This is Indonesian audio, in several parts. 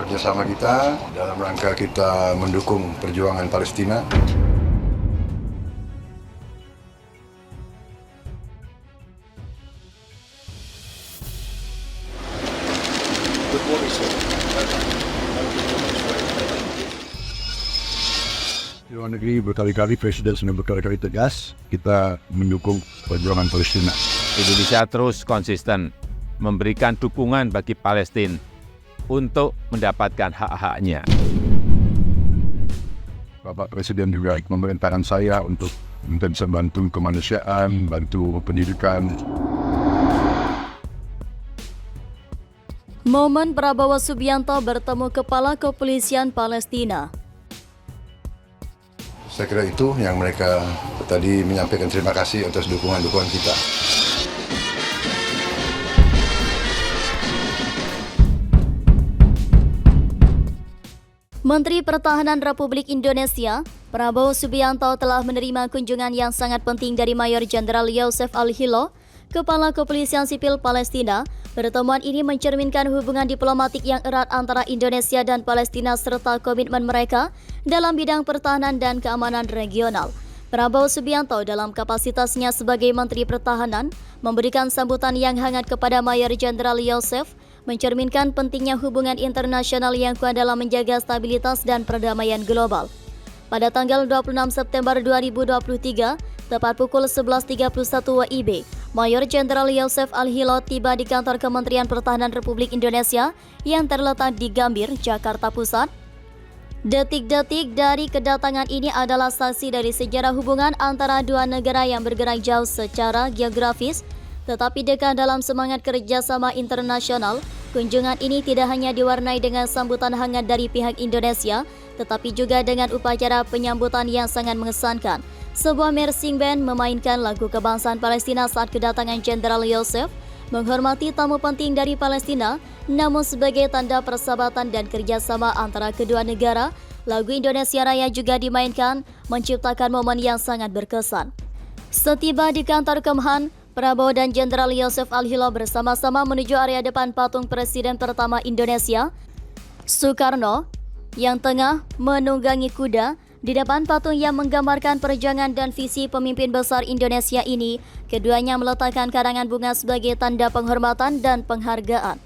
kerjasama kita dalam rangka kita mendukung perjuangan Palestina. Di luar negeri berkali-kali Presiden sudah berkali-kali tegas kita mendukung perjuangan Palestina. Indonesia terus konsisten memberikan dukungan bagi Palestina untuk mendapatkan hak-haknya. Bapak Presiden juga memerintahkan saya untuk bisa bantu kemanusiaan, bantu pendidikan. Momen Prabowo Subianto bertemu Kepala Kepolisian Palestina. Saya kira itu yang mereka tadi menyampaikan terima kasih atas dukungan-dukungan kita. Menteri Pertahanan Republik Indonesia, Prabowo Subianto telah menerima kunjungan yang sangat penting dari Mayor Jenderal Yosef Al-Hilo, Kepala Kepolisian Sipil Palestina. Pertemuan ini mencerminkan hubungan diplomatik yang erat antara Indonesia dan Palestina serta komitmen mereka dalam bidang pertahanan dan keamanan regional. Prabowo Subianto dalam kapasitasnya sebagai Menteri Pertahanan memberikan sambutan yang hangat kepada Mayor Jenderal Yosef, mencerminkan pentingnya hubungan internasional yang kuat dalam menjaga stabilitas dan perdamaian global. Pada tanggal 26 September 2023, tepat pukul 11.31 WIB, Mayor Jenderal Yosef Al-Hilo tiba di kantor Kementerian Pertahanan Republik Indonesia yang terletak di Gambir, Jakarta Pusat. Detik-detik dari kedatangan ini adalah saksi dari sejarah hubungan antara dua negara yang bergerak jauh secara geografis, tetapi dekat dalam semangat kerjasama internasional. Kunjungan ini tidak hanya diwarnai dengan sambutan hangat dari pihak Indonesia, tetapi juga dengan upacara penyambutan yang sangat mengesankan. Sebuah marching band memainkan lagu kebangsaan Palestina saat kedatangan Jenderal Yosef, menghormati tamu penting dari Palestina, namun sebagai tanda persahabatan dan kerjasama antara kedua negara, lagu Indonesia Raya juga dimainkan, menciptakan momen yang sangat berkesan. Setiba di kantor Kemhan, Prabowo dan Jenderal Yosef Al-Hilo bersama-sama menuju area depan patung Presiden pertama Indonesia, Soekarno, yang tengah menunggangi kuda. Di depan patung yang menggambarkan perjuangan dan visi pemimpin besar Indonesia ini, keduanya meletakkan karangan bunga sebagai tanda penghormatan dan penghargaan.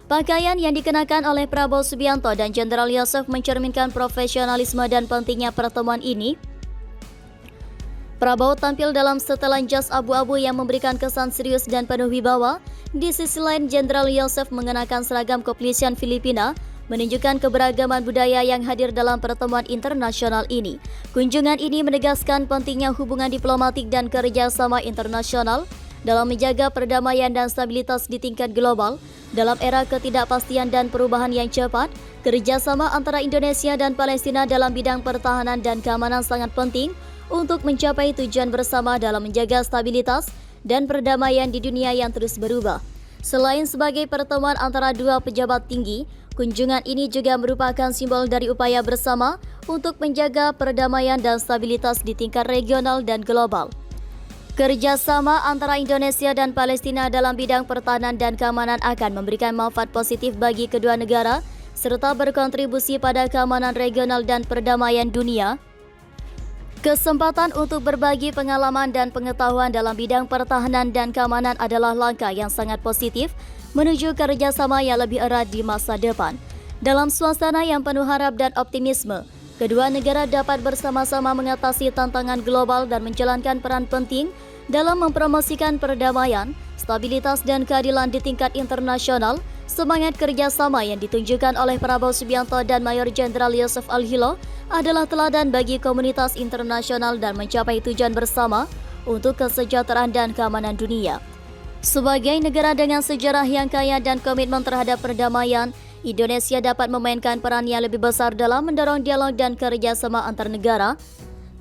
Pakaian yang dikenakan oleh Prabowo Subianto dan Jenderal Yosef mencerminkan profesionalisme dan pentingnya pertemuan ini. Prabowo tampil dalam setelan jas abu-abu yang memberikan kesan serius dan penuh wibawa. Di sisi lain, Jenderal Yosef mengenakan seragam kepolisian Filipina, menunjukkan keberagaman budaya yang hadir dalam pertemuan internasional ini. Kunjungan ini menegaskan pentingnya hubungan diplomatik dan kerjasama internasional dalam menjaga perdamaian dan stabilitas di tingkat global. Dalam era ketidakpastian dan perubahan yang cepat, kerjasama antara Indonesia dan Palestina dalam bidang pertahanan dan keamanan sangat penting untuk mencapai tujuan bersama dalam menjaga stabilitas dan perdamaian di dunia yang terus berubah. Selain sebagai pertemuan antara dua pejabat tinggi, kunjungan ini juga merupakan simbol dari upaya bersama untuk menjaga perdamaian dan stabilitas di tingkat regional dan global. Kerjasama antara Indonesia dan Palestina dalam bidang pertahanan dan keamanan akan memberikan manfaat positif bagi kedua negara, serta berkontribusi pada keamanan regional dan perdamaian dunia. Kesempatan untuk berbagi pengalaman dan pengetahuan dalam bidang pertahanan dan keamanan adalah langkah yang sangat positif menuju kerjasama yang lebih erat di masa depan. Dalam suasana yang penuh harap dan optimisme, kedua negara dapat bersama-sama mengatasi tantangan global dan menjalankan peran penting dalam mempromosikan perdamaian, stabilitas dan keadilan di tingkat internasional. Semangat kerjasama yang ditunjukkan oleh Prabowo Subianto dan Mayor Jenderal Yosef Al-Hilo adalah teladan bagi komunitas internasional dan mencapai tujuan bersama untuk kesejahteraan dan keamanan dunia. Sebagai negara dengan sejarah yang kaya dan komitmen terhadap perdamaian, Indonesia dapat memainkan peran yang lebih besar dalam mendorong dialog dan kerjasama antar negara,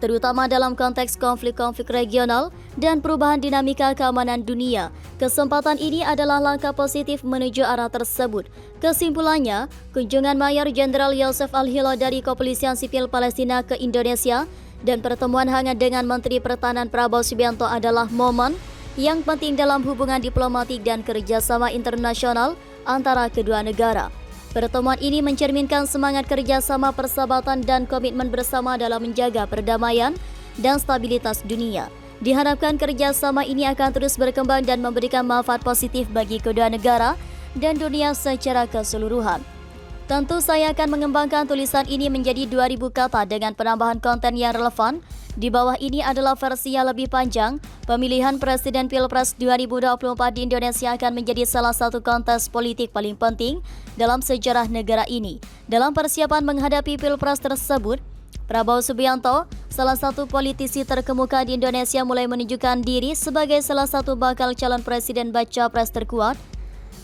terutama dalam konteks konflik-konflik regional dan perubahan dinamika keamanan dunia. Kesempatan ini adalah langkah positif menuju arah tersebut. Kesimpulannya, kunjungan Mayor Jenderal Yosef Al-Hilo dari Kepolisian Sipil Palestina ke Indonesia dan pertemuan hangat dengan Menteri Pertahanan Prabowo Subianto adalah momen yang penting dalam hubungan diplomatik dan kerjasama internasional antara kedua negara. Pertemuan ini mencerminkan semangat kerjasama persahabatan dan komitmen bersama dalam menjaga perdamaian dan stabilitas dunia. Diharapkan kerjasama ini akan terus berkembang dan memberikan manfaat positif bagi kedua negara dan dunia secara keseluruhan. Tentu saya akan mengembangkan tulisan ini menjadi 2.000 kata dengan penambahan konten yang relevan. Di bawah ini adalah versi yang lebih panjang. Pemilihan Presiden Pilpres 2024 di Indonesia akan menjadi salah satu kontes politik paling penting dalam sejarah negara ini. Dalam persiapan menghadapi Pilpres tersebut, Prabowo Subianto, salah satu politisi terkemuka di Indonesia, mulai menunjukkan diri sebagai salah satu bakal calon presiden baca pres terkuat,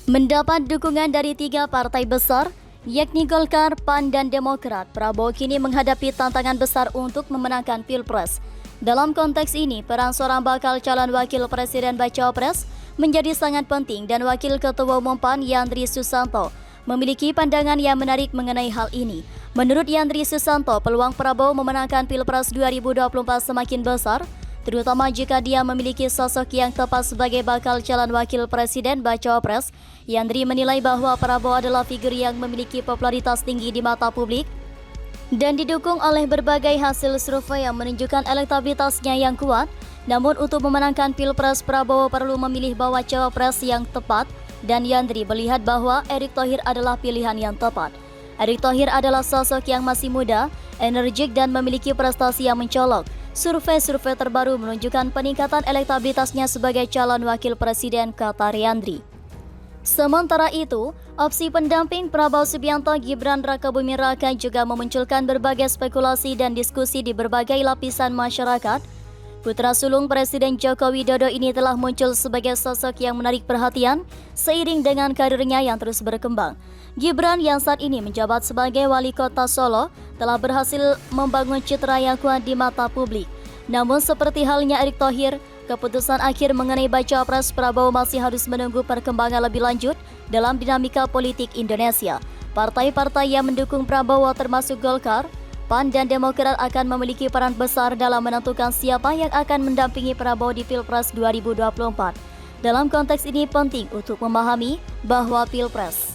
mendapat dukungan dari 3 partai besar, yakni Golkar, PAN, dan Demokrat. Prabowo kini menghadapi tantangan besar untuk memenangkan Pilpres. Dalam konteks ini, peran seorang bakal calon wakil presiden baca pres menjadi sangat penting dan Wakil Ketua Umum PAN Yandri Susanto memiliki pandangan yang menarik mengenai hal ini. Menurut Yandri Susanto, peluang Prabowo memenangkan Pilpres 2024 semakin besar, terutama jika dia memiliki sosok yang tepat sebagai bakal calon wakil presiden baca pres. Yandri menilai bahwa Prabowo adalah figur yang memiliki popularitas tinggi di mata publik dan didukung oleh berbagai hasil survei yang menunjukkan elektabilitasnya yang kuat. Namun untuk memenangkan Pilpres, Prabowo perlu memilih bawa cawapres yang tepat, dan Yandri melihat bahwa Erick Thohir adalah pilihan yang tepat. Erick Thohir adalah sosok yang masih muda, energik, dan memiliki prestasi yang mencolok. Survei-survei terbaru menunjukkan peningkatan elektabilitasnya sebagai calon wakil presiden, kata Yandri. Sementara itu, opsi pendamping Prabowo Subianto Gibran Rakabuming Raka juga memunculkan berbagai spekulasi dan diskusi di berbagai lapisan masyarakat. Putra sulung Presiden Joko Widodo ini telah muncul sebagai sosok yang menarik perhatian seiring dengan karirnya yang terus berkembang. Gibran yang saat ini menjabat sebagai wali kota Solo telah berhasil membangun citra yang kuat di mata publik. Namun seperti halnya Erick Thohir, keputusan akhir mengenai baca pres Prabowo masih harus menunggu perkembangan lebih lanjut dalam dinamika politik Indonesia. Partai-partai yang mendukung Prabowo termasuk Golkar, PAN, dan Demokrat akan memiliki peran besar dalam menentukan siapa yang akan mendampingi Prabowo di Pilpres 2024. Dalam konteks ini penting untuk memahami bahwa Pilpres